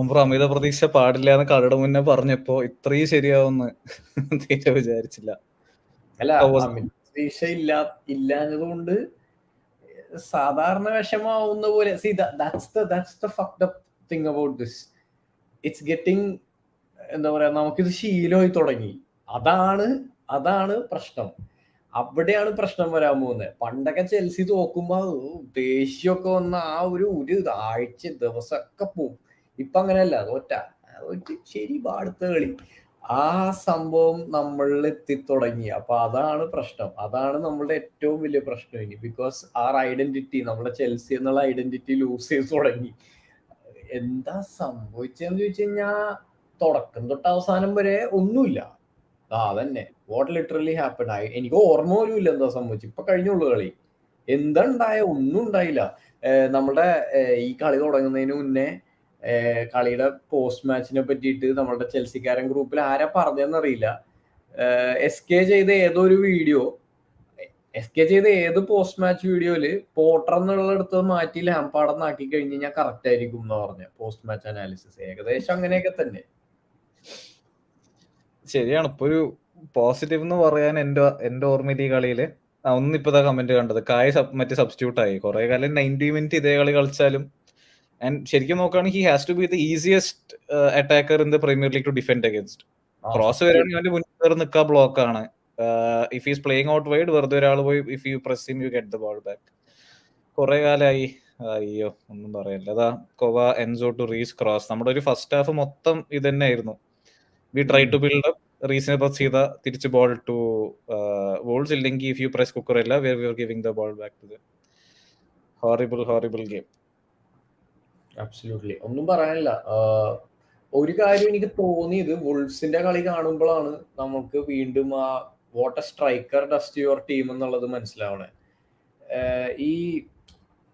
Bro അമിത പ്രതീക്ഷ പാടില്ല എന്ന് കളിയുടെ മുന്നേ പറഞ്ഞപ്പോ ഇത്രയും ശരിയാവുമെന്ന് തീരെ വിചാരിച്ചില്ല. അല്ല, How was അമിത പ്രതീക്ഷ ഇല്ലാഞ്ഞതുകൊണ്ട് സാധാരണ വിഷമാവുന്ന പോലെ. See, that's the fucked up thing about this. It's getting, എന്താ പറയാ, നമുക്കിത് ശീലമായി തുടങ്ങി. അതാണ് പ്രശ്നം. അവിടെയാണ് പ്രശ്നം വരാൻ പോകുന്നത്. പണ്ടൊക്കെ ചെൽസി തോക്കുമ്പോ ദേഷ്യമൊക്കെ വന്ന ആ ഒരു ആഴ്ച ദിവസമൊക്കെ പോവും. ഇപ്പൊ അങ്ങനെയല്ല, തോറ്റ ശരി അടുത്ത കളി, ആ സംഭവം നമ്മളിൽ എത്തിത്തുടങ്ങി. അപ്പൊ അതാണ് പ്രശ്നം, അതാണ് നമ്മളുടെ ഏറ്റവും വലിയ പ്രശ്നം ഇനി. ബിക്കോസ് ആർ ഐഡന്റിറ്റി, നമ്മുടെ ചെൽസി എന്നുള്ള ഐഡന്റിറ്റി ലൂസ് ചെയ്ത് തുടങ്ങി. എന്താ സംഭവിച്ചെന്ന് ചോദിച്ചു കഴിഞ്ഞാ തുടക്കം തൊട്ട് അവസാനം വരെ ഒന്നുമില്ല. അതന്നെ വാട്ട് ലിറ്ററലി ഹാപ്പൻ. എനിക്ക് ഓർമ്മ പോലും ഇല്ല എന്താ സംഭവിച്ചു. ഇപ്പൊ കഴിഞ്ഞുള്ളൂ കളി. എന്താ ഉണ്ടായ? ഒന്നും ഉണ്ടായില്ല. നമ്മുടെ ഈ കളി തുടങ്ങുന്നതിന് മുന്നേ കളിയുടെ പോസ്റ്റ് മാച്ചിനെ പറ്റിയിട്ട് നമ്മളുടെ ചെൽസിക്കാരൻ ഗ്രൂപ്പിൽ ആരാ പറഞ്ഞെന്നറിയില്ല, എസ്കെ ചെയ്ത ഏത് പോസ്റ്റ് മാച്ച് വീഡിയോയില് പോട്ടർ എന്നുള്ളടത്ത് മാറ്റി ലാംപാർഡെന്നാക്കി കഴിഞ്ഞ് കഴിഞ്ഞാൽ കറക്റ്റ് ആയിരിക്കും എന്ന് പറഞ്ഞ പോസ്റ്റ് മാച്ച് അനാലിസിസ്. ഏകദേശം അങ്ങനെയൊക്കെ തന്നെ. ശരിയാണ്. ഇപ്പൊ ഒരു പോസിറ്റീവ് എന്ന് പറയാൻ എന്റെ ഓർമ്മയിൽ ഈ കളിയില് ഒന്നിപ്പോ കമന്റ് കണ്ടത്, കായ് മറ്റേ സബ്സ്റ്റിറ്റ്യൂട്ട് ആയി. കുറെ കാലം 90 മിനിറ്റ് ഇതേ കളി കളിച്ചാലും ശരിക്കും നോക്കുകയാണെങ്കിൽ he has to be the easiest attacker in the premier league to defend against. Cross വരികയാണെങ്കിൽ അവന്റെ മുന്നിൽ നിൽക്കുക ബ്ലോക്ക് ആണ്. If is playing out wide, വെറുതെ ഒരാൾ പോയി if you press him you get the ball back. കുറെ കാലമായി. അയ്യോ ഒന്നും പറയല്ല. അതാ Kova Enzo to Reece cross. നമ്മുടെ ഒരു ഫസ്റ്റ് ഹാഫ് മൊത്തം ഇത് തന്നെ ആയിരുന്നു. We try to build up, റീസിനെ പ്രസ് ചെയ്ത തിരിച്ച് ബോൾ ടു വോൾസ്. ഇല്ലെങ്കിൽ if you press Cucurella, we are giving the ball back to the horrible game. Absolutely ഒന്നും പറയാനില്ല. ഒരു കാര്യം എനിക്ക് തോന്നിയത് വുൾസിന്റെ കളി കാണുമ്പോഴാണ് നമുക്ക് വീണ്ടും ആ what a striker does to your team എന്നുള്ളത് മനസ്സിലാവണേ. ഈ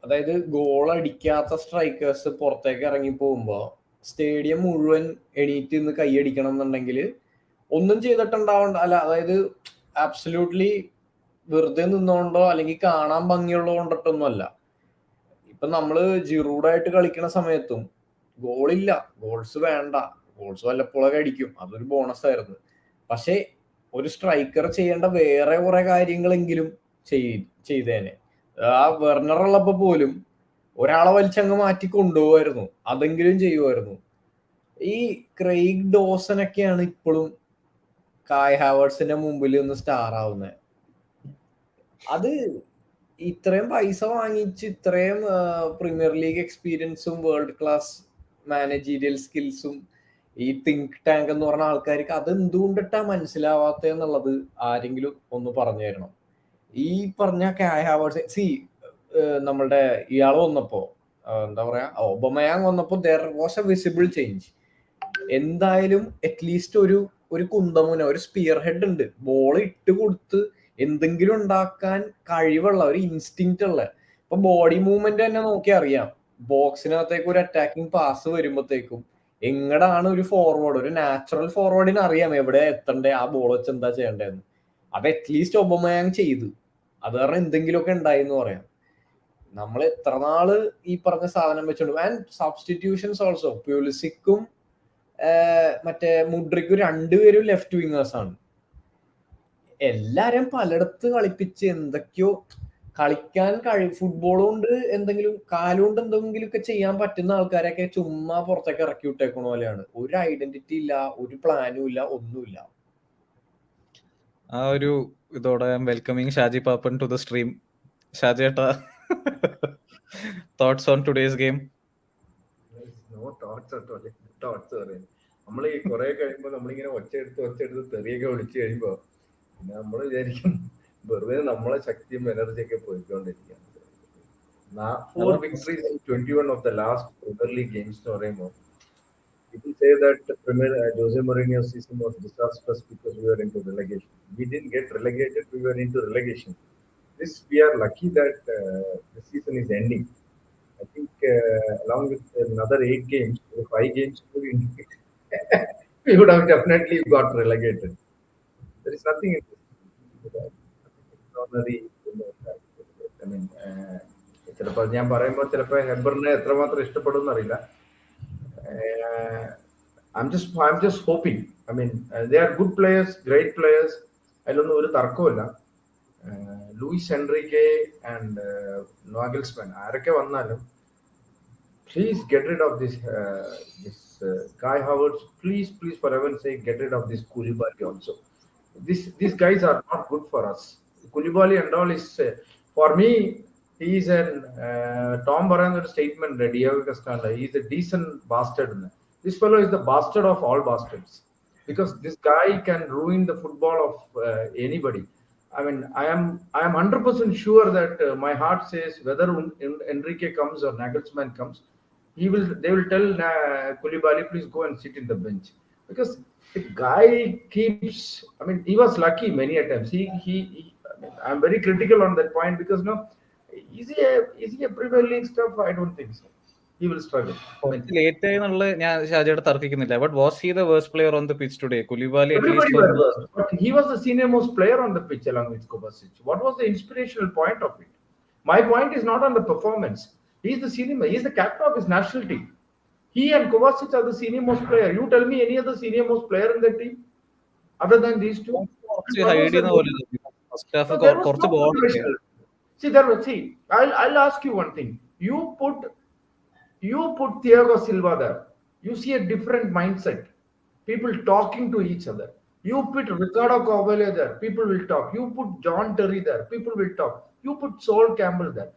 അതായത് ഗോൾ അടിക്കാത്ത സ്ട്രൈക്കേഴ്സ് പുറത്തേക്ക് ഇറങ്ങി പോകുമ്പോൾ സ്റ്റേഡിയം മുഴുവൻ എണീറ്റ് നിന്ന് കൈയടിക്കണം എന്നുണ്ടെങ്കിൽ ഒന്നും ചെയ്തിട്ടുണ്ടാവണ്ട, അല്ല അതായത് ആബ്സല്യൂട്ട്ലി വെറുതെ നിന്നോണ്ടോ അല്ലെങ്കിൽ കാണാൻ ഭംഗിയുള്ളത് കൊണ്ടിട്ടൊന്നും അല്ല. ഇപ്പൊ നമ്മള് ജിറൂഡായിട്ട് കളിക്കുന്ന സമയത്തും ഗോളില്ല, ഗോൾസ് വേണ്ട, ഗോൾസ് വല്ലപ്പോഴൊക്കെ അടിക്കും, അതൊരു ബോണസ് ആയിരുന്നു. പക്ഷെ ഒരു സ്ട്രൈക്കർ ചെയ്യേണ്ട വേറെ കുറെ കാര്യങ്ങളെങ്കിലും ചെയ്തേനെ. ആ വെർണർ ഉള്ളപ്പോ പോലും ഒരാളെ വലിച്ചങ്ങ് മാറ്റി കൊണ്ടുപോകായിരുന്നു, അതെങ്കിലും ചെയ്യുമായിരുന്നു. ഈ ക്രെയ്ഗ് ഡോസനൊക്കെയാണ് ഇപ്പോഴും കായ് ഹാവേർട്സിന്റെ മുമ്പിൽ നിന്ന് സ്റ്റാർ ആവുന്നത്. അത് ഇത്രയും പൈസ വാങ്ങിച്ച് ഇത്രയും പ്രീമിയർ ലീഗ് എക്സ്പീരിയൻസും വേൾഡ് ക്ലാസ് മാനേജീരിയൽ സ്കിൽസും ഈ തിങ്ക് ടാങ്ക് എന്ന് പറഞ്ഞ ആൾക്കാർക്ക് അത് എന്തുകൊണ്ടിട്ടാ മനസ്സിലാവാത്ത എന്നുള്ളത് ആരെങ്കിലും ഒന്ന് പറഞ്ഞു തരണം. ഈ പറഞ്ഞ കായ് ഹാവേർട്സ് നമ്മളുടെ ഇയാൾ വന്നപ്പോ, എന്താ പറയാ, ഒബമയാങ് വന്നപ്പോ there was A visible change. എന്തായാലും അറ്റ്ലീസ്റ്റ് ഒരു കുന്തമുന, ഒരു സ്പിയർ ഹെഡ് ഉണ്ട്, ബോൾ ഇട്ട് കൊടുത്ത് എന്തെങ്കിലും ഉണ്ടാക്കാൻ കഴിവുള്ള ഒരു ഇൻസ്റ്റിങ്ക്റ്റ് ഉള്ള. ഇപ്പൊ ബോഡി മൂവ്മെന്റ് തന്നെ നോക്കി അറിയാം, ബോക്സിനകത്തേക്ക് ഒരു അറ്റാക്കിംഗ് പാസ് വരുമ്പോഴത്തേക്കും എങ്ങടാണ് ഒരു ഫോർവേഡ്, ഒരു നാച്ചുറൽ ഫോർവേഡിന് അറിയാം എവിടെ എത്തണ്ടേ, ആ ബോൾ വെച്ച് എന്താ ചെയ്യേണ്ടതെന്ന്. അത് അറ്റ്ലീസ്റ്റ് ഒബമയാങ് ചെയ്തു. അത് കാരണം എന്തെങ്കിലുമൊക്കെ ഉണ്ടായി എന്ന് പറയാം. നമ്മൾ എത്ര നാള് ഈ പറഞ്ഞ സാധനം വെച്ചോണ്ട്. ആൻഡ് സബ്സ്റ്റിറ്റ്യൂഷൻസ് ഓൾസോ, പ്യൂലിസിക്കും മറ്റേ മുഡ്രിക്കും രണ്ടുപേരും ലെഫ്റ്റ് വിങ്ങേഴ്സ് ആണ്. എല്ലാരും പലയിടത്ത് കളിപ്പിച്ച് എന്തൊക്കെയോ കളിക്കാൻ ഫുട്ബോൾ കൊണ്ട് എന്തെങ്കിലും കാലുകൊണ്ട് എന്തെങ്കിലും ഒക്കെ ചെയ്യാൻ പറ്റുന്ന ആൾക്കാരൊക്കെ ചുമ്മാ പുറത്തേക്ക് ഇറക്കി വിട്ടേക്കണ പോലെയാണ്. ഒരു ഐഡന്റിറ്റി ഇല്ല, ഒരു പ്ലാനും ഇല്ല, ഒന്നുമില്ല. ആ ഒരു ഇതോടെ welcoming Shaji Pappan to the stream. ഷാജേട്ടാ, തോട്ട്സ് ഓൺ ടുഡേസ് ഗെയിം? നമ്മള് ഈ കുറെ കഴിയുമ്പോ നമ്മളിങ്ങനെ ഒച്ചയെടുത്ത് തെറിയൊക്കെ വിളിച്ചു കഴിയുമ്പോ പിന്നെ നമ്മൾ വിചാരിക്കും വെറുതെ നമ്മളെ ശക്തിയും എനർജിയൊക്കെ പോയിക്കൊണ്ടിരിക്കുകയാണ്. 4 victories in 21 of the last Premier League games എന്ന് പറയുമ്പോൾ people say that Jose Mourinho's season was disastrous because we were into relegation. We didn't get relegated, we were into relegation. We are lucky that the season is ending. I think along with another 8 games, 5 games, we would have definitely got relegated. There is nothing extraordinary. I mean, ചിലപ്പോൾ ഞാൻ പറയുമ്പോൾ ചിലപ്പോൾ ഹെബറിനെ എത്രമാത്രം ഇഷ്ടപ്പെടും എന്നറിയില്ല. I'm just hoping. I mean, they are good players, great players. അതിലൊന്നും ഒരു തർക്കമില്ല. ലൂയിസ് എൻറിക്കെ ആൻഡ് നോഗൽസ്മാൻ ആരൊക്കെ വന്നാലും please get rid of this Kai Havertz. Please, for heaven's sake, get rid of this Koulibaly also. These guys are not good for us. Koulibaly and all is for me. He is an Tom Baranga statement. Diego Costa. He is a decent bastard. This fellow is the bastard of all bastards, because this guy can ruin the football of anybody. I mean, I am 100% sure that my heart says whether Enrique comes or Nagelsmann comes, they will tell Koulibaly, please go and sit in the bench, because the guy keeps. I mean, he was lucky many a times. He I mean, I'm very critical on that point, because no, is he a Premier League stuff? I don't think so. He will struggle. Late എന്നുള്ള ഞാൻ ഷാജിയോട് തർക്കിക്കുന്നില്ല. But was he the worst player on the pitch today? Koulibaly Everybody were worst, but he was the senior most player on the pitch along with Kovacic. What was the inspirational point of it? My point is not on the performance. He is the senior. He is the captain of his national team. He and Kovacic are the senior most player. You tell me any other senior most player in the team other than these two? See, I'll ask you one thing. You put Thiago Silva there. You see a different mindset. People talking to each other. You put Ricardo Carvalho there. People will talk. You put John Terry there. People will talk. You put Sol Campbell there.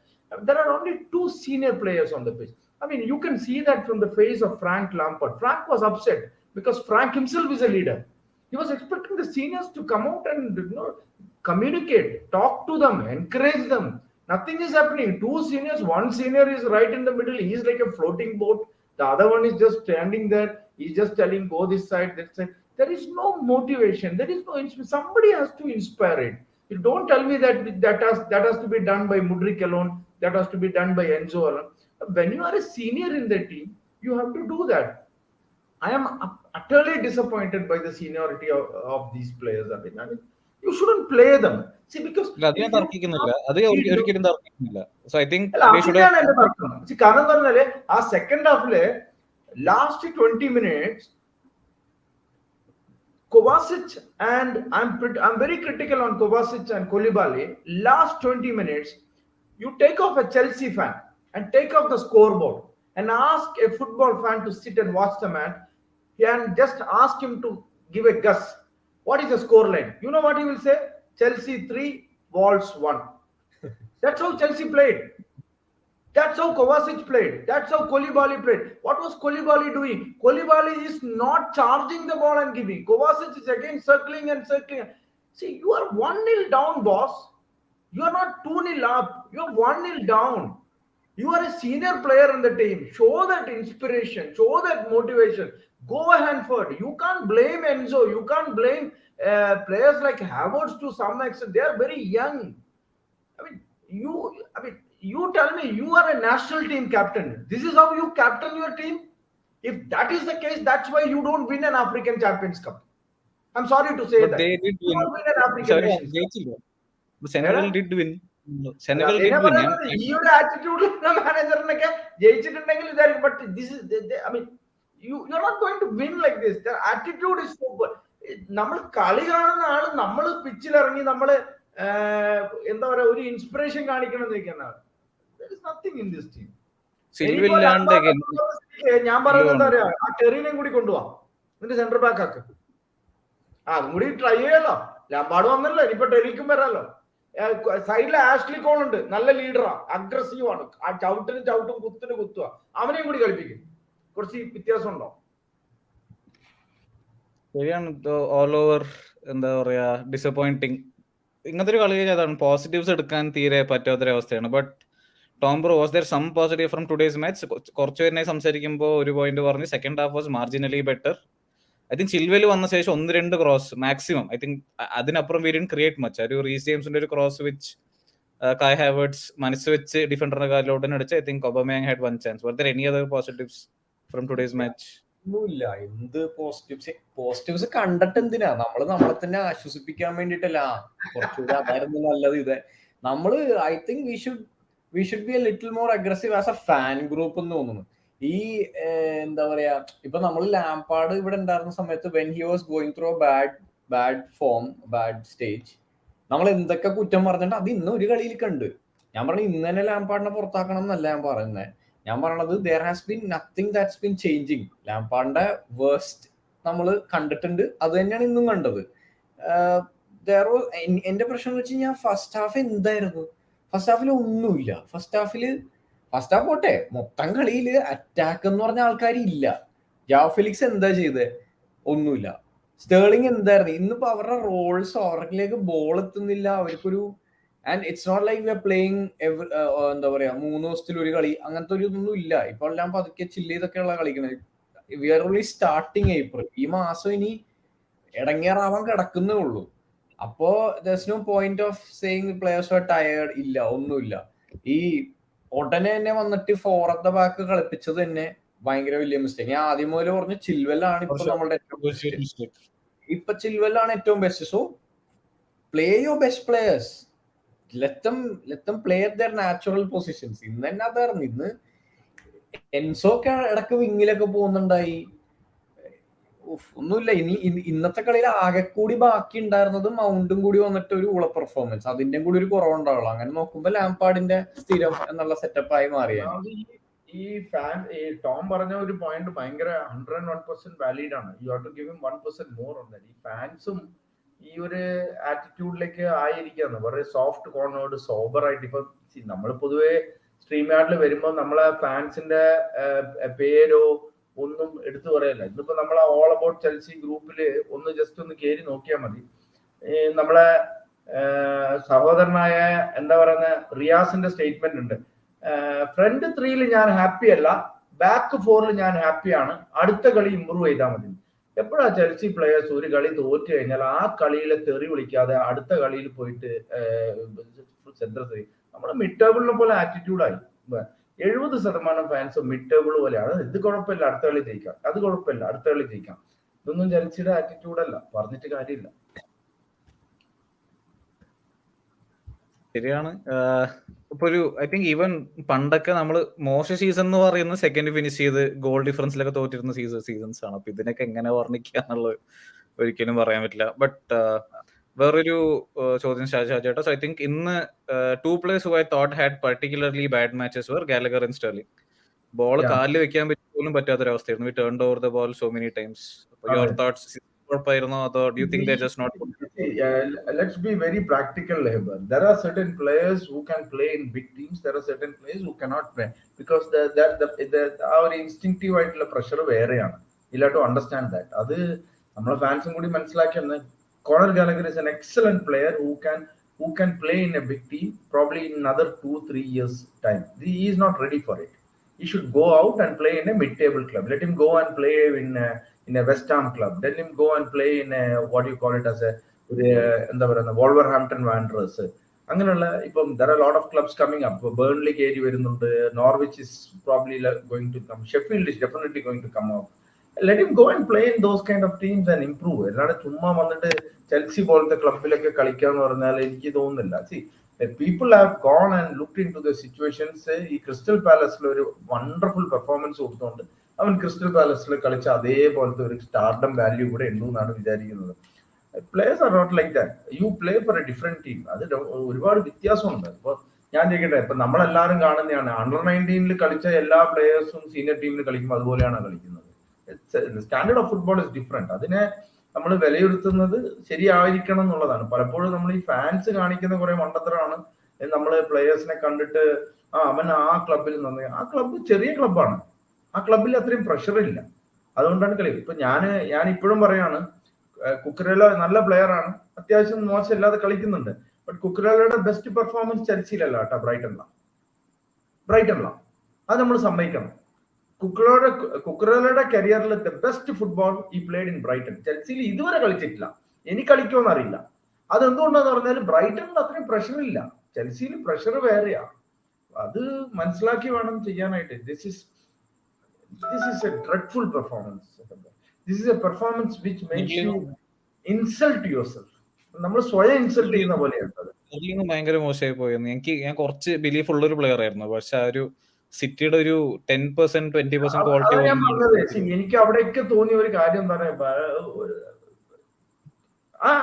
There are only two senior players on the pitch. I mean, you can see that from the face of Frank Lampard. Frank was upset because Frank himself is a leader. He was expecting the seniors to come out and communicate, talk to them, encourage them. Nothing is happening. Two seniors, one senior is right in the middle. He is like a floating boat. The other one is just standing there. He's just telling, go this side, that side. There is no motivation. There is no inspiration. Somebody has to inspire it. You don't tell me that has to be done by Mudryk alone. That has to be done by Enzo alone. When you are a senior in the team, you have to do that. I am utterly disappointed by the seniority of these players. I mean, you shouldn't play them. See, because so I think they should have. See, second half last 20 minutes, Kovacic, and I'm very critical on Kovacic and Koulibaly. Last 20 minutes, you take off a Chelsea fan and take off the scoreboard and ask a football fan to sit and watch the match and just ask him to give a guess. What is the score line? You know what he will say? Chelsea 3, Wolves 1. That's how Chelsea played. That's how Kovacic played. That's how Koulibaly played. What was Koulibaly doing? Koulibaly is not charging the ball and giving. Kovacic is again circling and circling. See, you are 1-0 down, boss. You are not 2-0 up. You are 1-0 down. You are a senior player in the team. Show that inspiration. Show that motivation. Go ahead forward. You can't blame Enzo. You can't blame players like Havertz to some extent. They are very young. I mean, you tell me you are a national team captain. This is how you captain your team? If that is the case, that's why you don't win an African Champions Cup. I'm sorry to say that. They did win. You don't win an African Nations Cup. Senegal did win. Senegal did win. Your attitude, manager, but this is, I mean, you're not going to win like this. Their attitude is so good. നമ്മൾ കളി കാണുന്ന ആള് നമ്മൾ പിച്ചിൽ ഇറങ്ങി നമ്മള് എന്താ പറയാ ഒരു ഇൻസ്പിറേഷൻ കാണിക്കണം എന്നിരിക്കുന്നതാണ്. There is nothing in this team. ഞാൻ പറയുന്നത് എന്താ പറയാ, ആ ടെറീനെയും കൂടി കൊണ്ടുപോവാ, എന്നിട്ട് സെന്റർ ബാക്ക് ആക്ക്. അതും കൂടി ട്രൈ ചെയ്യാലോ. ലംബാർഡ് വന്നല്ലോ, ഇനിയിപ്പോ ടെറിക്കും വരാലോ. സൈഡിൽ ആഷ്ലി കോൾ ഉണ്ട്, നല്ല ലീഡറാ, അഗ്രസീവ് ആണ്, ആ ചവിട്ടും കുത്തിന് കുത്തുക, അവനെയും കൂടി കളിപ്പിക്കും. കുറച്ച് വ്യത്യാസം ഉണ്ടോ? ശരിയാണ്. ഓൾ ഓവർ എന്താ പറയാ ഡിസപ്പോയിന്റിങ്. ഇങ്ങനത്തെ ഒരു കളി അതാണ്, പോസിറ്റീവ്സ് എടുക്കാൻ തീരെ പറ്റാത്തൊരവസ്ഥയാണ്. But Tom bro, was there some positive from today's match? കുറച്ചു പേരെ സംസാരിക്കുമ്പോൾ ഒരു പോയിന്റ് പറഞ്ഞു, second half was marginally better. I think Chilwell വന്ന ശേഷം 1-2 ക്രോസ് മാക്സിമം. ഐ തിങ്ക് അതിനപ്പുറം വി ഡിഡ്ന്റ് ക്രിയേറ്റ് മച്ച്. ഒരു റീസ് ജെയിംസിന്റെ ഒരു ക്രോസ് വിച്ച് കായ് ഹാവേർട്സ് മനസ്സ് വെച്ച് ഡിഫൻഡറിന്റെ കാലിലോട്ട് അടിച്ച്. I think Aubameyang had one chance. Were there any other positives from today's match? ഒന്നുമില്ല. എന്ത് പോസിറ്റീവ്സ് കണ്ടിട്ട് എന്തിനാ? നമ്മളെ തന്നെ ആശ്വസിപ്പിക്കാൻ വേണ്ടിട്ടല്ല, കുറച്ചുകൂടി അതായിരുന്നു നല്ലത്. ഇത് നമ്മള് I think we should be A little more aggressive as A fan group എന്ന് തോന്നുന്നു. ഈ എന്താ പറയാ, ഇപ്പൊ നമ്മൾ ലാംപാർഡ് ഇവിടെ ഉണ്ടായിരുന്ന സമയത്ത് when he was going through bad form, bad stage, നമ്മൾ എന്തൊക്കെ കുറ്റം പറഞ്ഞിട്ട് അത് ഇന്ന് ഒരു കളിയിൽ കണ്ട്. ഞാൻ പറഞ്ഞു ഇന്ന് തന്നെ ലാംപാർഡിനെ പുറത്താക്കണം എന്നല്ല ഞാൻ പറയുന്നത്. ഞാൻ പറഞ്ഞത് there has been nothing that's been changing. ലാംപാർഡിന്റെ വേർസ്റ്റ് നമ്മൾ കണ്ടിട്ടുണ്ട്, അത് തന്നെയാണ് ഇന്നും കണ്ടത്. എന്റെ പ്രശ്നം എന്ന് വെച്ച് കഴിഞ്ഞാൽ ഫസ്റ്റ് ഹാഫ് എന്തായിരുന്നു? ഫസ്റ്റ് ഹാഫിൽ ഒന്നുമില്ല. ഫസ്റ്റ് ഹാഫ് പോട്ടെ, മൊത്തം കളിയിൽ അറ്റാക്ക് എന്ന് പറഞ്ഞ ആൾക്കാരില്ല. ജാവ് ഫെലിക്സ് എന്താ ചെയ്തത്? ഒന്നുമില്ല. സ്റ്റേർലിംഗ് എന്തായിരുന്നു? ഇന്നിപ്പോ അവരുടെ റോൾസ്, അവരിലേക്ക് ബോൾ എത്തുന്നില്ല. അവർക്കൊരു and it's not like we are playing എന്താ പറയാ 3 ദിവസത്തിൽ ഒരു കളി, അങ്ങനത്തെ ഒരു ഇതൊന്നും ഇല്ല. ഇപ്പൊ എല്ലാം പതുക്കെ ചില്ല് ചെയ്തൊക്കെയുള്ള കളിക്കുന്നത്. We are only starting April. ഈ മാസം ഇനി ഇടങ്ങേറാവാൻ കിടക്കുന്നേ ഉള്ളൂ. അപ്പോ there's no point of saying the players were tired. ഇല്ല, ഒന്നുമില്ല. ഈ ഉടനെ തന്നെ വന്നിട്ട് ഫോർ അറ്റ് ദ ബാക്ക് കളിപ്പിച്ചത് തന്നെ ഭയങ്കര വലിയ മിസ്റ്റേക്ക്. ഞാൻ ആദ്യം മുതൽ പറഞ്ഞു ചിൽവെല്ലാണ് ഇപ്പൊ നമ്മളുടെ ഏറ്റവും ബെസ്റ്റ്. ഇപ്പൊ ചിൽവെല്ലാണ് ഏറ്റവും best. So play your best players, let them play at their natural positions. ഇന്ന് തന്നെ അതായിരുന്നു. ഇന്ന് എൻസോ ഒക്കെ ഇടക്ക് വിങ്ങിലൊക്കെ പോകുന്നുണ്ടായി. ഒന്നുമില്ല. ഇന്നത്തെ കളിയിൽ ആകെ കൂടി ബാക്കി ഉണ്ടായിരുന്നത് മൗണ്ടും കൂടി വന്നിട്ട് ഒരു ഉള പെർഫോമൻസ്, അതിന്റെ കൂടി ഒരു കുറവുണ്ടാവുള്ളൂ. അങ്ങനെ നോക്കുമ്പോ ലാംപാർഡിന്റെ സ്ഥിരം എന്നുള്ള സെറ്റപ്പായി മാറിയാണ്. ഈ ടോം പറഞ്ഞ ഒരു പോയിന്റ് ഭയങ്കര 101% വാലിഡ് ആണ്. You have to give him 1% more on that. ഈ ഫാൻസും ഈ ഒരു ആറ്റിറ്റ്യൂഡിലേക്ക് ആയിരിക്കാന്ന് വളരെ സോഫ്റ്റ് കോർണേർഡ് സോബർ ആയിട്ട്. ഇപ്പൊ നമ്മൾ പൊതുവെ സ്ട്രീം യാർഡിൽ വരുമ്പോൾ നമ്മളെ ഫാൻസിന്റെ പേരോ ഒന്നും എടുത്തു പറയല്ല. ഇന്നിപ്പോ നമ്മളെ ഓൾ അബൌട്ട് ചെൽസി ഗ്രൂപ്പിൽ ഒന്ന് ജസ്റ്റ് ഒന്ന് കയറി നോക്കിയാൽ മതി. നമ്മളെ സഹോദരനായ എന്താ പറയുന്ന റിയാസിന്റെ സ്റ്റേറ്റ്മെന്റ് ഉണ്ട്, ഫ്രണ്ട് 3 ഞാൻ ഹാപ്പി അല്ല, ബാക്ക് 4 ഞാൻ ഹാപ്പിയാണ്, അടുത്ത കളി ഇമ്പ്രൂവ് ചെയ്താൽ മതി. എപ്പോഴാ ചെൽസി പ്ലേയേഴ്സ് ഒരു കളി തോറ്റു കഴിഞ്ഞാൽ ആ കളിയിലെ തെറി വിളിക്കാതെ അടുത്ത കളിയിൽ പോയിട്ട് സെന്റർ നമ്മുടെ മിഡ് ടേബിളിനെ പോലെ ആറ്റിറ്റ്യൂഡായി. 70% ഫാൻസ് മിഡ് ടേബിൾ പോലെയാണ്. ഇത് കുഴപ്പമില്ല, അടുത്ത കളി ജയിക്കാം, അത് കുഴപ്പമില്ല, അടുത്ത കളി ജയിക്കാം. ഇതൊന്നും ചെൽസിയുടെ ആറ്റിറ്റ്യൂഡല്ല, പറഞ്ഞിട്ട് കാര്യമില്ല. ശരിയാണ്. ഇപ്പൊ ഒരു ഐ തിങ്ക് ഈവൻ പണ്ടൊക്കെ നമ്മള് മോശം സീസൺ എന്ന് പറയുന്നത് സെക്കൻഡ് ഫിനിഷ് ചെയ്ത് ഗോൾ ഡിഫറൻസിലൊക്കെ തോറ്റിരുന്ന സീസൺസ് ആണ്. അപ്പൊ ഇതിനൊക്കെ എങ്ങനെ വർണ്ണിക്കുക എന്നുള്ളത് ഒരിക്കലും പറയാൻ പറ്റില്ല. ബട്ട് വേറൊരു ചോദ്യം ഷാജേട്ടാ. സോ ഐ തിങ്ക് ഇന്ന് 2 players who I thought had particularly bad matches were Gallagher and Sterling. Ball കാലിൽ വെക്കാൻ പോലും പറ്റാത്തൊരവസ്ഥയായിരുന്നു. We turned over the ball so many times. Your thoughts കുഴപ്പമായിരുന്നോ അതോ do you think they just not? Let's be very practical, Heber. There are certain players who can play in big teams. There are certain players who cannot play because our instinctive ആയിട്ടുള്ള pressure വേറെയാണ്. You have to understand that. അത് നമ്മളെ ഫാൻസും കൂടി മനസ്സിലാക്കിയെന്ന്. Conor Gallagher is an excellent player who can play in a big team probably in another 2-3 years time. He is not ready for it. He should go out and play in a mid-table club. Let him go and play in a West Ham club. Let him go and play in a, what do you call it, as a എന്താ പറയുക, Wolverhampton വാൻഡറേഴ്സ്. അങ്ങനെയുള്ള ഇപ്പം there are a lot of clubs coming up. Burnley കയറി വരുന്നുണ്ട്, Norwich is probably going to come, Sheffield is definitely going to come up. Let him go and play in those kind of teams and improve. അല്ലാതെ ചുമ്മാ വന്നിട്ട് Chelsea പോലത്തെ ക്ലബിലൊക്കെ കളിക്കാന്ന് പറഞ്ഞാൽ എനിക്ക് തോന്നുന്നില്ല. See, people have gone and looked into the situations. ഈ crystal പാലസിൽ ഒരു wonderful performance കൊടുത്തുകൊണ്ട് അവൻ ക്രിസ്റ്റൽ പാലസിൽ കളിച്ച അതേപോലത്തെ ഒരു സ്റ്റാർഡം വാല്യൂ ഇവിടെ ഉണ്ടു എന്നാണ് വിചാരിക്കുന്നത്. Players are not like that. You play for a different team. അത് ഒരുപാട് വ്യത്യാസമുണ്ട്. ഇപ്പൊ ഞാൻ ചോദിക്കട്ടെ, ഇപ്പൊ നമ്മളെല്ലാവരും കാണുന്നതാണ് അണ്ടർ 19 കളിച്ച എല്ലാ പ്ലേയേഴ്സും സീനിയർ ടീമിൽ കളിക്കുമ്പോൾ അതുപോലെയാണ് കളിക്കുന്നത്. Standard of football is different. അതിനെ നമ്മൾ വിലയിരുത്തുന്നത് ശരിയായിരിക്കണം എന്നുള്ളതാണ്. പലപ്പോഴും നമ്മൾ ഈ ഫാൻസ് കാണിക്കുന്ന കുറെ മണ്ടത്തരമാണ്. നമ്മൾ പ്ലേയേഴ്സിനെ കണ്ടിട്ട് അവൻ ആ ക്ലബിൽ നിന്ന്, ആ ക്ലബ്ബ് ചെറിയ ക്ലബ്ബാണ്, ആ ക്ലബിൽ അത്രയും പ്രഷർ ഇല്ല, അതുകൊണ്ടാണ് കളി. ഇപ്പൊ ഞാൻ ഇപ്പോഴും പറയാണ്, കുക്കറേല നല്ല പ്ലെയർ ആണ്, അത്യാവശ്യം മോശമില്ലാതെ കളിക്കുന്നുണ്ട്. ബട്ട് കുക്കറേലയുടെ ബെസ്റ്റ് പെർഫോമൻസ് ചെൽസിയിലല്ല കേട്ടോ, ബ്രൈറ്റണിലാണ്. അത് നമ്മൾ സമ്മതിക്കണം. കുക്കറേലയുടെ കരിയറിൽ ദ ബെസ്റ്റ് ഫുട്ബോൾ ഈ പ്ലേഡ് ഇൻ ബ്രൈറ്റൺ. ചെൽസിയിൽ ഇതുവരെ കളിച്ചിട്ടില്ല, ഇനി കളിക്കുമെന്ന് അറിയില്ല. അതെന്തുകൊണ്ടാന്ന് പറഞ്ഞാൽ ബ്രൈറ്റണിൽ അത്രയും പ്രഷർ ഇല്ല, ചെൽസിയിൽ പ്രഷർ വേറെയാ. അത് മനസ്സിലാക്കി വേണം ചെയ്യാനായിട്ട്. This is A dreadful performance. This is a performance which makes you insult yourself. നമ്മൾ സ്വയം ഇൻസൾട്ട് ചെയ്യുന്ന പോലെയാണ്. ഭയങ്കര മോശമായി പോയെന്ന് ഞാൻ കുറച്ച് ബിലീഫ് ഉള്ളൊരു പ്ലെയർ ആയിരുന്നു. പക്ഷെ ആ ഒരു സിറ്റിയുടെ ഒരു 10% 20% ക്വാളിറ്റി അതാ ഞാൻ പറഞ്ഞത്. എനിക്ക് അവിടെയൊക്കെ തോന്നിയ ഒരു കാര്യം എന്താ പറയാ,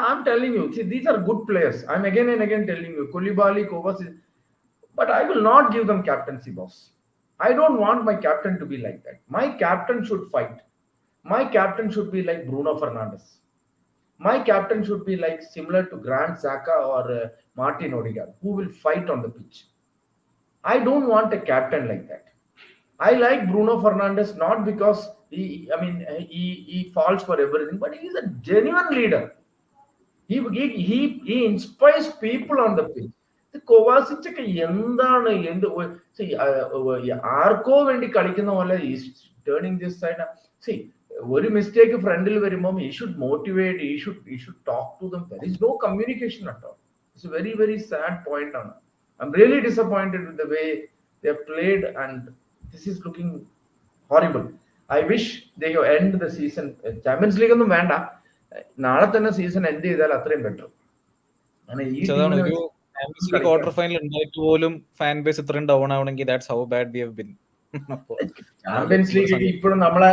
I'm telling you, see, these are good players. I'm again and again telling you, Koulibaly, Kovacic, but I will not give them captaincy, boss. I don't want my captain to be like that. My captain should fight. My captain should be like Bruno Fernandes. My captain should be like similar to Grant Xhaka or Martin Odegaard, who will fight on the pitch. I don't want a captain like that. I like Bruno Fernandes not because he falls for everything, but he is a genuine leader. He inspires people on the pitch. Kovacic ഒക്കെ എന്താണ് ആർക്കോ വേണ്ടി കളിക്കുന്ന പോലെ turning this side. See, ഒരു mistake ഫ്രണ്ടിൽ വരുമ്പോൾ he should motivate, he should talk to them. There is no communication at all. It's a very, very sad point. I'm really disappointed with the way they have played, and this is looking horrible. I wish they end the season. Champions League ഒന്നും വേണ്ട, നാളെ തന്നെ season end ചെയ്താൽ അത്രയും better. Quarter final ഉണ്ടായിട്ട് പോലും fan base ഇത്രയും down ആവണമെങ്കിൽ that's how bad we have been. Champions league ഇപ്പോഴും നമ്മളെ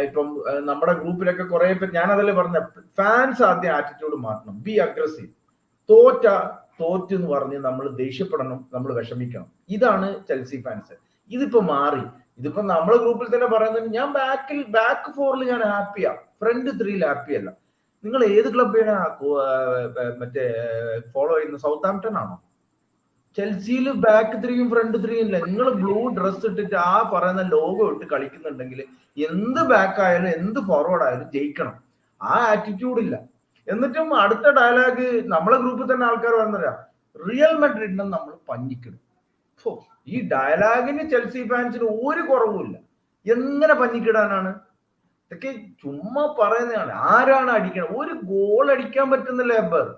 ഇപ്പം നമ്മുടെ ഗ്രൂപ്പിലൊക്കെ കുറെ പേര്, ഞാനതല്ലേ പറഞ്ഞ, ഫാൻസ് ആദ്യം ആറ്റിറ്റ്യൂഡ് മാറ്റണം. B aggressive. തോറ്റ് എന്ന് പറഞ്ഞ് നമ്മൾ ദേഷ്യപ്പെടണം, നമ്മൾ വിഷമിക്കണം. ഇതാണ് ചെൽസി ഫാൻസ്. ഇതിപ്പോ മാറി. ഇതിപ്പോ നമ്മളെ ഗ്രൂപ്പിൽ തന്നെ പറയുന്നത്, ഞാൻ ബാക്ക് ഫോറിൽ ഞാൻ ഹാപ്പിയാ, ഫ്രണ്ട് 3 ഹാപ്പിയല്ല. നിങ്ങൾ ഏത് ക്ലബിനെ മറ്റേ ഫോളോ ചെയ്യുന്ന? സൗത്താംപ്ടൺ ആണോ? ചെൽസിയിൽ ബാക്ക് 3യും ഫ്രണ്ട് 3യും ഇല്ല. നിങ്ങൾ ബ്ലൂ ഡ്രസ് ഇട്ടിട്ട് ആ പറയുന്ന ലോഗോ ഇട്ട് കളിക്കുന്നുണ്ടെങ്കിൽ എന്ത് ബാക്ക് ആയാലും എന്ത് ഫോർവേഡ് ആയാലും ജയിക്കണം. ആ ആറ്റിറ്റ്യൂഡ് ഇല്ല. എന്നിട്ടും അടുത്ത ഡയലോഗ് നമ്മളെ ഗ്രൂപ്പിൽ തന്നെ ആൾക്കാർ പറഞ്ഞാ, റിയൽ മാഡ്രിഡിനെ നമ്മൾ പഞ്ഞിക്കിടും. ഈ ഡയലോഗിന് ചെൽസി ഫാൻസിന് ഒരു കുറവുമില്ല. എങ്ങനെ പഞ്ഞിക്കിടാനാണ്? ഇതൊക്കെ ചുമ്മാ പറയുന്നതാണ്. ആരാണ് അടിക്കണം? ഒരു ഗോൾ അടിക്കാൻ പറ്റുന്നില്ല എബർ.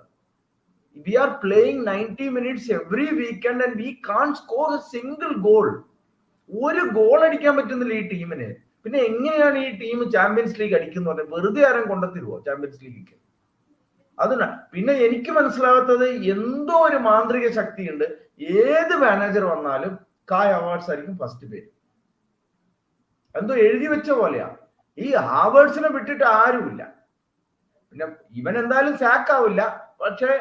We are playing 90 minutes every weekend and we can't score a single goal. ഒരു ഗോൾ അടിക്കാൻ പറ്റുന്നില്ല ഈ ടീമിന്. പിന്നെ എങ്ങനെയാണ് ഈ ടീം ചാമ്പ്യൻസ് ലീഗ് അടിക്കുന്നത്? വെറുതെ ആരും കൊണ്ടെത്തിരുവോ ചാമ്പ്യൻസ് ലീഗിലേക്ക്? അതിനാ പിന്നെ എനിക്ക് മനസ്സിലാകാത്തത്, എന്തോ ഒരു മാന്ത്രിക ശക്തിയുണ്ട്. ഏത് മാനേജർ വന്നാലും കായ് അവാർഡ്സ് ആയിരിക്കും ഫസ്റ്റ് പേര്. എന്തോ എഴുതി വെച്ച പോലെയാ. ഈ ഹാവേർഡ്സിനെ വിട്ടിട്ട് ആരുമില്ല. പിന്നെ ഇവൻ എന്തായാലും സാക്ക് ആവില്ല. പക്ഷെ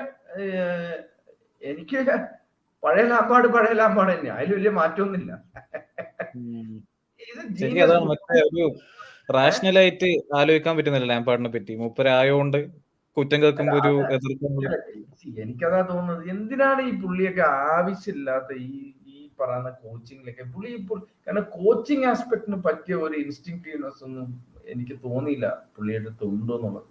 എനിക്ക് പഴയ ലാമ്പാട് തന്നെയാ, അതിൽ വലിയ മാറ്റമൊന്നുമില്ല. റാഷണലായിട്ട് ആലോചിക്കാൻ പറ്റുന്നില്ല ലാംപാർഡിനെ പറ്റി. മൂപ്പരായോണ്ട് കുറ്റം കേൾക്കുമ്പോ ഒരു എനിക്കതാ തോന്നുന്നത്. എന്തിനാണ് ഈ പുള്ളിയൊക്കെ ആവശ്യമില്ലാത്ത ഈ പറയുന്ന കോച്ചിങ്ങിലൊക്കെ പുള്ളി കാരണം കോച്ചിങ് ആസ്പെക്ടിന് പറ്റിയ ഒരു ഇൻസ്റ്റിങ്ക്റ്റീവ്നെസ് ഒന്നും എനിക്ക് തോന്നിയില്ല പുള്ളിയുടെ അടുത്ത് ഉണ്ടോ എന്നുള്ളത്.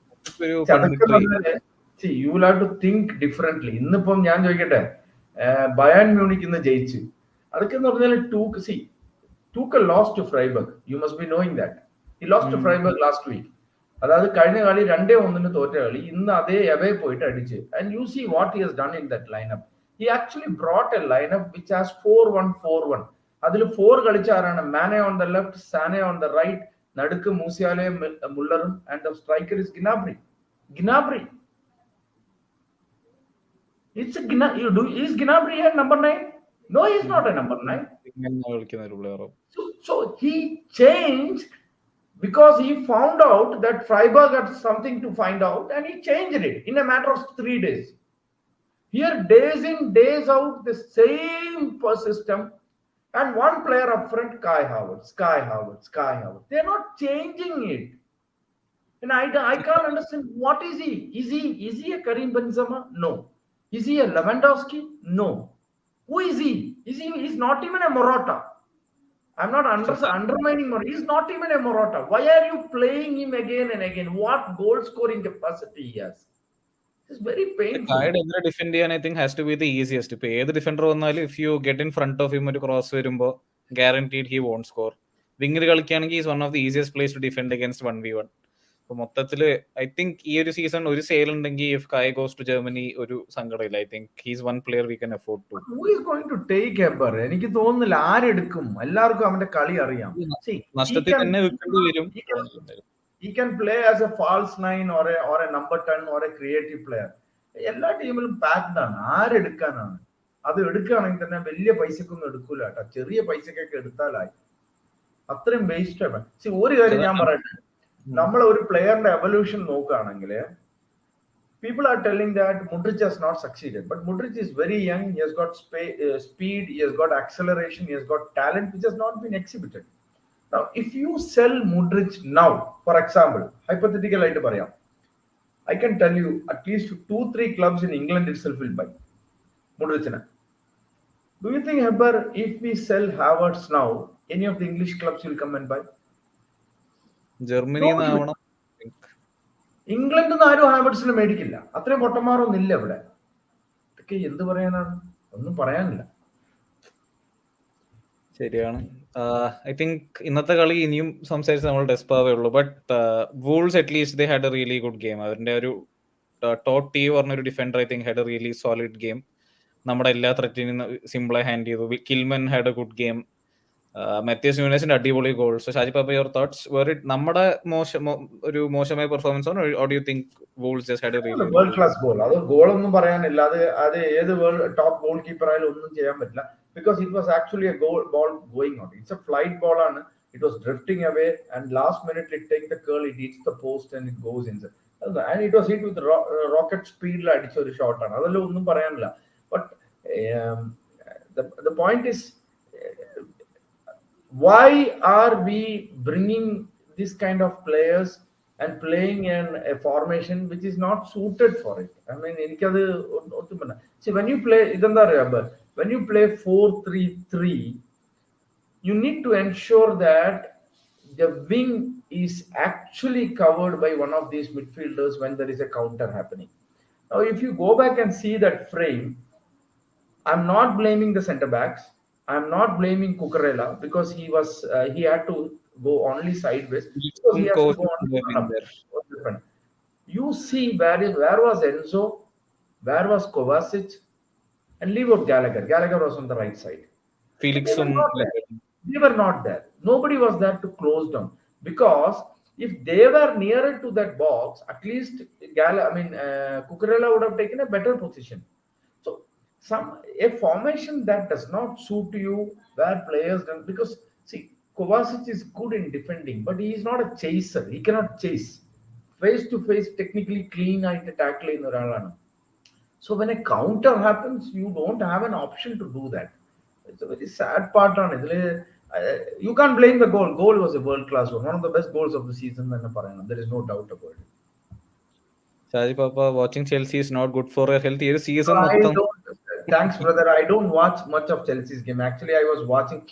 You will have to think differently. ഇന്നിപ്പം ഞാൻ ചോദിക്കട്ടെ, ബയൺ മ്യൂണിക് ഇന്ന് ജയിച്ചു. അതൊക്കെ എന്ന് പറഞ്ഞാൽ Tuchel lost to Freiburg. You must be knowing that. He lost to Freiburg last week. അതായത് കഴിഞ്ഞ കളി 2-1 തോറ്റ കളി. ഇന്ന് അതേ അവേ പോയിട്ട് അടിച്ച്. And you see what he has done in that lineup. He actually brought a lineup which has 4-1-4-1. അതിൽ 4 കളിച്ച ആരാണ്? മാനെ on the left, Sane on the right, നടുക്ക് മൂസിയാലയും മുള്ളറും, and the striker is Gnabry. Is Gnabry a number 9? No, he's not a number 9. So he changed because he found out that Freiburg had something to find out, and he changed it in a matter of 3 days. Here, days in, days out, the same system, and one player up front, Kai Havertz. They're not changing it. And I can't understand, what is he? Is he a Karim Benzema? No. Is he a Lewandowski? No. Who is he? He's not even a Morata. I'm not undermining Morata. He's not even a Morata. Why are you playing him again and again? What goal scoring capacity he has? It's very painful. The defender, I think, has to be the easiest. The defender, if you get in front of him, cross guaranteed he won't score. Winger is one of the easiest plays to defend against 1v1. മൊത്തത്തില് I think ഈ ഒരു season ഒരു sale ഉണ്ടെങ്കിൽ if കായ് goes to Germany ഒരു സങ്കടമില്ല. I think he's one player we can afford to. Who is going to take over? എനിക്ക് തോന്നുന്നില്ല ആരെടുക്കും. എല്ലാവർക്കും അവന്റെ കളി അറിയാം. നഷ്ടത്തിൽ തന്നെ വിൽക്കേണ്ടി വരും. He can play as a false 9 or a number 10 or a creative player. എല്ലാ ടീമിലും പാക്ഡ് ആണ്. ആരെടുക്കാനാണ്? അത് എടുക്കുകയാണെങ്കിൽ തന്നെ വലിയ പൈസക്കൊന്നും എടുക്കൂല കേട്ടോ, ചെറിയ പൈസക്കൊക്കെ എടുത്താലായി. അത്രയും വേസ്റ്റ് ആണ്. ഒരു കാര്യം ഞാൻ പറയട്ടെ, നമ്മൾ ഒരു പ്ലെയറിന്റെ എവല്യൂഷൻ നോക്കുകയാണെങ്കിൽ people are telling that Modric has not succeeded, but Modric is very young. He has got speed, he has got acceleration, he has got talent which has not been exhibited. Now, if you sell Modric now, for example, hypothetical ആയിട്ട് പറയാം, I can tell you at least 2-3 clubs in England itself will buy Modricനെ. Do you think, Hebber, if we sell Havertz now, any of the English clubs will come and buy? Germany ഇംഗ്ലണ്ടിൽ നിന്ന് ആരും ഹാവർട്സിനെ മേടിക്കില്ല. അത്രയും പൊട്ടന്മാരൊന്നും ഇല്ല ഇവിടെ. ഇതൊക്കെ എന്ത് പറയാനാണ്, ഒന്നും പറയാനില്ല. ശരിയാണ്. ഐ തിങ്ക് ഇന്നത്തെ കളി ഇനിയും സംസാരിച്ച് നമ്മൾ ഡെസ്പാവേ ഉള്ളൂ. But Wolves at least they had a really good game. അവരുടെ ഒരു ടോട്ട് ടീ പറഞ്ഞൊരു defender I think had a really solid game. നമ്മുടെ എല്ലാ ത്രെറ്റിനും സിമ്പിളായി ഹാൻഡ് ചെയ്തു. Kilman had a good game. Matheus ന്യൂനസിന്റെ അടിപൊളി ഗോൾ. സോ ഷാജി പാപ്പ, യുവർ തോട്ട്സ്? നമ്മുടെ ഒരു മോശമായ performance or do you think wools just had a really world class goal? അത് ഗോളൊന്നും പറയാനില്ല. അത് ഏത് ടോപ്പ് ഗോൾ കീപ്പർ ആയാലും ഒന്നും ചെയ്യാൻ പറ്റില്ല. Because it was actually a ball going on. It's a flight ball and it was drifting away, and last minute it takes the curl, it hits the post and it goes inside. And it was hit with rocket speed la adicha oru shot aanu. Adalla onnum parayanilla. But the point is, why are we bringing this kind of players and playing in a formation which is not suited for it? I mean, enikadu ottumilla. See, when you play idanda ariyaba, when you play 4-3-3, you need to ensure that the wing is actually covered by one of these midfielders when there is a counter happening. Now, if you go back and see that frame, I'm not blaming the centre backs. I'm not blaming Cucurella because he had to go only sideways. Because he has to go on. You see where was Enzo, where was Kovacic, and leave out Gallagher. Gallagher was on the right side. Felix, they were not there. Nobody was there to close down. Because if they were nearer to that box, at least Cucurella would have taken a better position. So a formation that does not suit you, where players don't, because see, Kovacic is good in defending, but he is not a chaser. He cannot chase. Face to face, technically clean ആയിട്ട് tackle ചെയ്യുന്ന ഒരാളാണ്. So when a counter happens, you don't have an option to do that. It's a very sad part on it. You can't blame the goal. Goal was a world-class one of the best goals of the season. There is no doubt about it. Shajee Papa, watching Chelsea is not good for your health. This season, thanks, brother. I don't watch much of Chelsea's game. Actually, I was watching.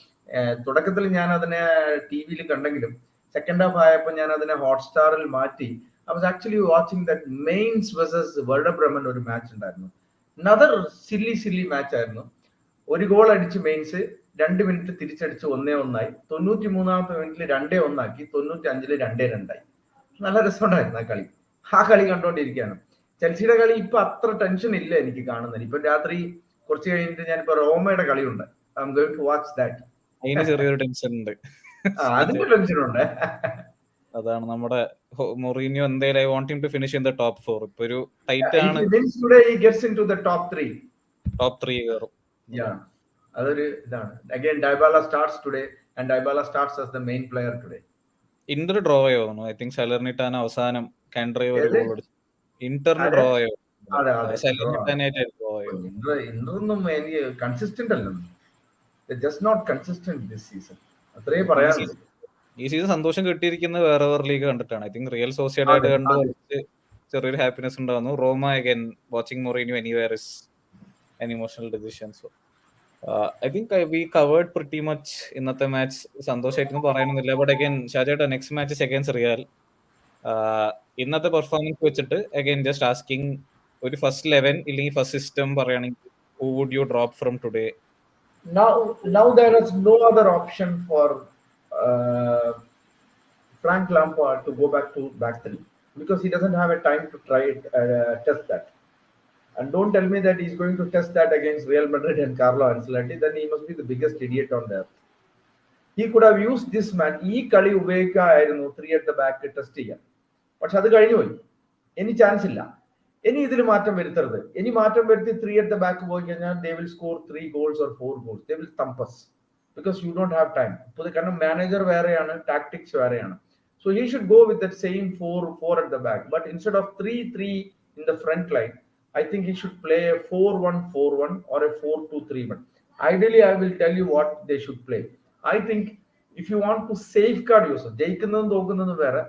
തുടക്കത്തിൽ ഞാൻ അതിനെ ടിവിയിൽ കണ്ടെങ്കിലും second half ആയപ്പോൾ ഞാൻ അതിനെ ഹോട്ട്സ്റ്റാറിൽ മാറ്റി. I was actually watching that Mainz versus Werder Bremen ഒരു match ഉണ്ടായിരുന്നു. another silly match ആയിരുന്നു. ഒരു ഗോൾ അടിച്ച് മെയിൻസ് 2 മിനിറ്റ് തിരിച്ചടിച്ച് 1-1 93-ാമത്തെ മിനിറ്റിൽ 2-1 ആക്കി. 95-ൽ 2-2 നല്ല രസമുണ്ടായിരുന്നു ആ കളി കണ്ടോണ്ടിരിക്കുകയാണ്. ചെൽസിയുടെ കളി ഇപ്പൊ അത്ര ടെൻഷൻ ഇല്ല എനിക്ക് കാണുന്നത്. ഇപ്പൊ രാത്രി കുറച്ച് കഴിഞ്ഞിട്ട് ഞാനിപ്പോ റോമയുടെ കളിയുണ്ട്. I'm going to watch that. അതിന് ചെറിയൊരു ടെൻഷൻ ഉണ്ട്. അതിന്റെ ടെൻഷൻ ഉണ്ട്. അതാണ് നമ്മുടെ മൊറീനിയോ എന്തായാലും I want him to finish in the top 4. ഇപ്പൊ ഒരു ടൈറ്റ് ആണ്. Today he gets into the top 3 കയറും. അതൊരു ഇതാണ്. Again Dybala starts today and Dybala starts as the main player today. Inter draw ആയോ? ഐ തിങ്ക് സലർനിട്ടാന അവസാനം കാൻഡ്രൈവ് ഒരു ഗോൾ അടിച്ചു. ഇന്ററിന് ഡ്രോ ആയോ? ഇന്ററൊന്നും എനിക്ക് കൺസിസ്റ്റന്റ് അല്ല. Just not consistent this season. അത്രേ പറയാനുള്ളൂ. ഈ സീസൺ സന്തോഷം കിട്ടിയിരിക്കുന്നത് വേറെ ലീഗ് കണ്ടിട്ടാണ്. ഐ തിങ്ക് റിയൽ സോസിയഡായിട്ട് കണ്ട് ചെറിയൊരു ഹാപ്പിനെസ് ഉണ്ടാകുന്നു. Roma again watching Mourinho anywhere is an emotional decision. So I think we covered pretty much ഇന്നത്തെ മാച്ച്. സന്തോഷമായിട്ടൊന്നും പറയാനൊന്നുമില്ല. ബട്ട് അഗൈൻ ഷാജേട്ടാ, next match is against Real. ഇന്നത്തെ പെർഫോമൻസ് വെച്ചിട്ട് അഗൈൻ ജസ്റ്റ് ആസ്കിങ്, ഒരു ഫസ്റ്റ് 11 ഇല്ലെങ്കിൽ ഫസ്റ്റ് സിസ്റ്റം പറയുകയാണെങ്കിൽ who would you drop from today? Now there is no other option for Frank Lampard to go back to back 3 because he doesn't have a time to try it, test that. And don't tell me that he's going to test that against Real Madrid and Carlo Ancelotti. Then he must be the biggest idiot on earth. He could have used this match. ഈ കളി ഉപയോഗിക്കായിരുന്നു 3 at the back test ചെയ്യാൻ. പക്ഷെ അത് കഴിഞ്ഞു പോയി. ഇനി chance ഇല്ല. ഇനി ഇതിൽ മാറ്റം വരുത്തരുത്. ഇനി മാറ്റം വരുത്തി 3 at the back പോയി കഴിഞ്ഞാൽ they will score 3 goals or 4 goals. They will thump us because you don't have time. കാരണം മാനേജർ വേറെയാണ്, ടാക്ടിക്സ് വേറെയാണ്. So he should go with that same 4 at the back. But instead of 3-3 in the front line, I think he should play a 4-1-4-1 or a 4-2-3-1. Ideally, I will tell you what they should play. I think if you want to safeguard yourself, ജയിക്കുന്നതും തോക്കുന്നതും വേറെ,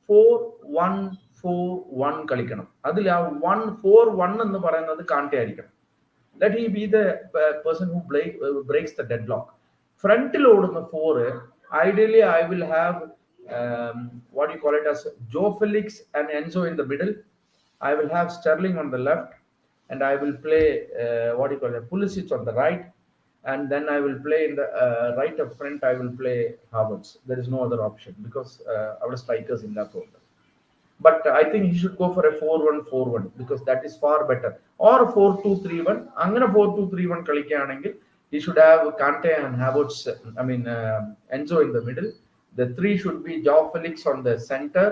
4-1-4-1 കളിക്കണം. അതിൽ ആ 1-4-1 എന്ന് പറയുന്നത് Kante ആയിരിക്കണം. Let he be the person who breaks the deadlock. ഫ്രണ്ടിൽ ഓടുന്ന 4, ideally I will have what you call it as Joe Felix and Enzo in the middle. I will have Sterling on the left, and I will play what you call it, Pulisic on the right, and then I will play in the right up front. I will play Havertz. There is no other option because our strikers in that order. But I think he should go for a 4-1-4-1 because that is far better. Or 4-2-3-1. അങ്ങനെ 4-2-3-1 കളിക്കുകയാണെങ്കിൽ he should have Kante and Havertz. Enzo in the middle. The 3 should be Joao Felix on the center.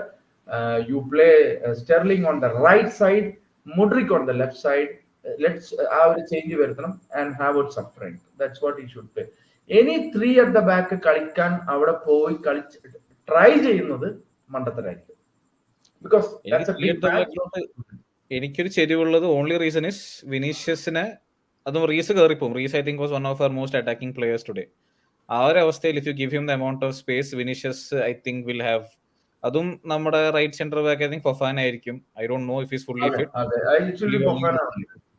You play Sterling on the right side, Mudryk on the left side. Let's have a change വരുത്തണം and Havertz up front. That's what he should play. Any 3 at the back കളിക്കാൻ അവിടെ പോയി try ചെയ്യുന്നത് മണ്ടത്തരായിരിക്കും. Because that's a big match. എനിക്കൊരു ചെരിവുള്ളത് only reason is വിനീഷ്യസിനെ, അതും Reece കയറിപ്പോവും. Reece I think was one of our most attacking players today. ആ ഒരു അവസ്ഥയിൽ if you give him the amount of space, Vinicius I think will have, അതും നമ്മുടെ right centre back I think Fofana ആയിരിക്കും. I don't know if is fully fit.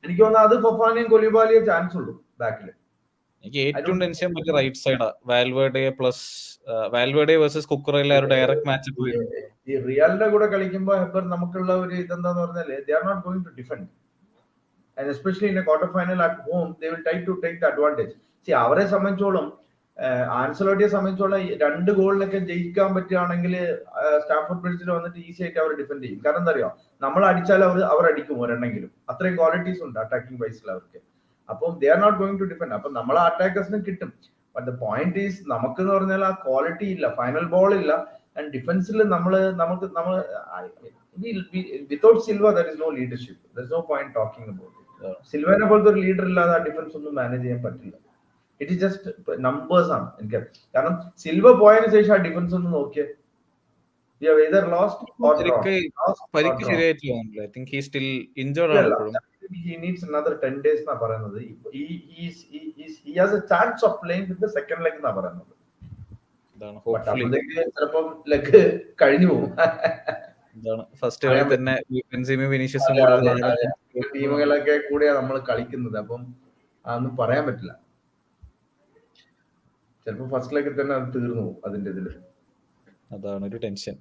എനിക്ക് തോന്നുന്നു അത് ഫൊഫാനയും കൊലിബാലിയെ chance ഉള്ളൂ ബാക്കിൽ. എനിക്ക് ഏറ്റവും ടെൻഷൻ മറ്റേ റൈറ്റ് സൈഡാ, വാൽവേർഡെ പ്ലസ് വാൽവേർഡെ വേഴ്സസ് കുക്കറയിലെ ഒരു ഡയറക്റ്റ് മാച്ചപ്പ്. ഈ റിയലിന്റെ കൂടെ കളിക്കുമ്പോൾ ഹെബർ നമുക്കുള്ള ഒരു ഇതെന്താന്ന് പറഞ്ഞാല് they are not going to defend, and especially in a quarter final at home they will try to take the advantage. See, അവരെ സംബന്ധിച്ചോളം, ആൻസലോട്ടിയെ സംബന്ധിച്ചോളം 2 ഗോളിനൊക്കെ ജയിക്കാൻ പറ്റുകയാണെങ്കിൽ സ്റ്റാൻഫോർഡ് ബ്രിഡ്ജിൽ വന്നിട്ട് ഈസി ആയിട്ട് അവർ ഡിഫെൻഡ് ചെയ്യും. കാരണം എന്താ അറിയോ, നമ്മൾ അടിച്ചാൽ അവർ അടിക്കും ഒരെണ്ണെങ്കിലും. അത്രയും ക്വാളിറ്റീസ് ഉണ്ട് അറ്റാക്കിംഗ് വൈസിൽ അവർക്ക്. അപ്പം they are not going to defend. അപ്പം നമ്മളെ അറ്റാക്കേഴ്സിന് കിട്ടും. ബട്ട് ദ പോയിന്റ് ഈസ്, നമുക്ക് എന്ന് പറഞ്ഞാൽ ആ ക്വാളിറ്റി ഇല്ല, ഫൈനൽ ബോൾ ഇല്ല. ആൻഡ് ഡിഫൻസിൽ നമ്മൾ without Silva there is no leadership. There is no point talking about it. സിൽവനെ പോലത്തെ ഒരു ലീഡർ ഇല്ലാതെ ആ ഡിഫൻസ് ഒന്നും മാനേജ് ചെയ്യാൻ പറ്റില്ല. ഇറ്റ് ഈസ് ജസ്റ്റ് നമ്പേഴ്സ് ആണ് എനിക്ക്. കാരണം സിൽവ പോയതിനു ശേഷം ആ ഡിഫൻസ് ഒന്ന് നോക്കിയേ, we have either lost or drawn. പരിക്ക് ശരിയായിട്ടില്ല. I think he still injured ആണ് ഇപ്പോഴും. He needs another 10 days എന്നാ പറയുന്നത്. He has a chance of playing with the second leg എന്നാ പറയുന്നത്. ചിലപ്പം ലെഗ് കഴിഞ്ഞു പോകും. ഫസ്റ്റ് കളി തന്നെ വിനീഷ്യസും ടീമുകളൊക്കെ കൂടെയാ നമ്മൾ കളിക്കുന്നത്. അപ്പം അതൊന്നും പറയാൻ പറ്റില്ല. ചിലപ്പോ ഫസ്റ്റ് ലെഗിൽ തന്നെ അത് തീർന്നു പോകും അതിന്റെ ഇതില്. അതാണ് ഒരു ടെൻഷൻ.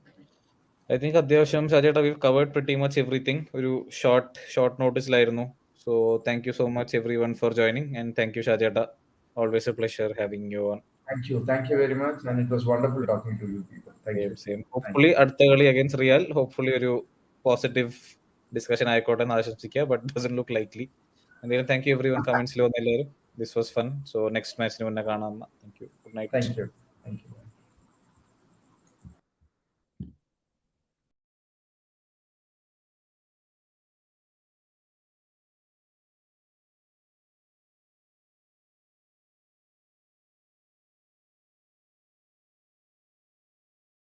ഐ തിങ്ക് അത്യാവശ്യം ഷാജേട്ടാ we covered pretty much everything. ഒരു ഷോർട്ട് നോട്ടീസിലായിരുന്നു. So thank you so much everyone for joining, and thank you ഷാജേട്ടാ. Always a pleasure having you on. Thank you very much, and it was wonderful talking to you people. Thank you. Same. Hopefully അടുത്ത കളി against Real hopefully ഒരു positive discussion ആയിക്കോട്ടെ എന്ന് ആശംസിക്കുക. But doesn't look likely. എന്തായാലും thank you everyone കമന്റ്സിൽ വന്ന എല്ലാവരും. This was fun. So next മാച്ചിന് മുന്നേ കാണാം. Thank you. Good night. Thank you.